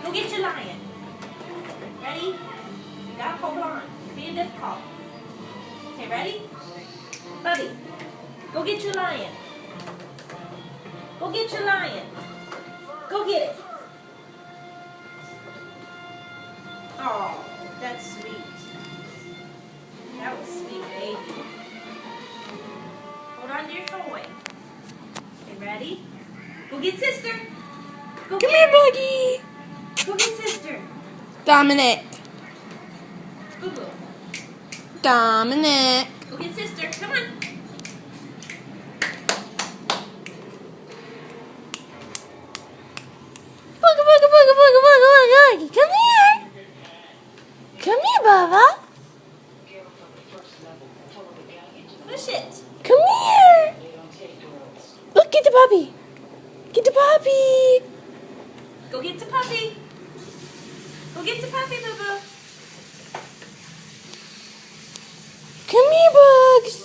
Go get your lion. Ready? You gotta hold on. You're being difficult. Okay, ready? Bubby, go get your lion. Go get your lion. Go get it. Oh, that's sweet. That was sweet, baby. Hold on to your toy. Okay, ready? Go get sister. Go Come get here, her. Buggy. Go get sister. Dominic. Boo boo. Dominic. Go get sister. Come on. Buggy, buggy, buggy, buggy, buggy, buggy. Come here. Come here, Baba. Push it. Come here. Look, get the puppy. Get the puppy. Go get the puppy. Go get the puppy, boo boo. Come here, Bugs.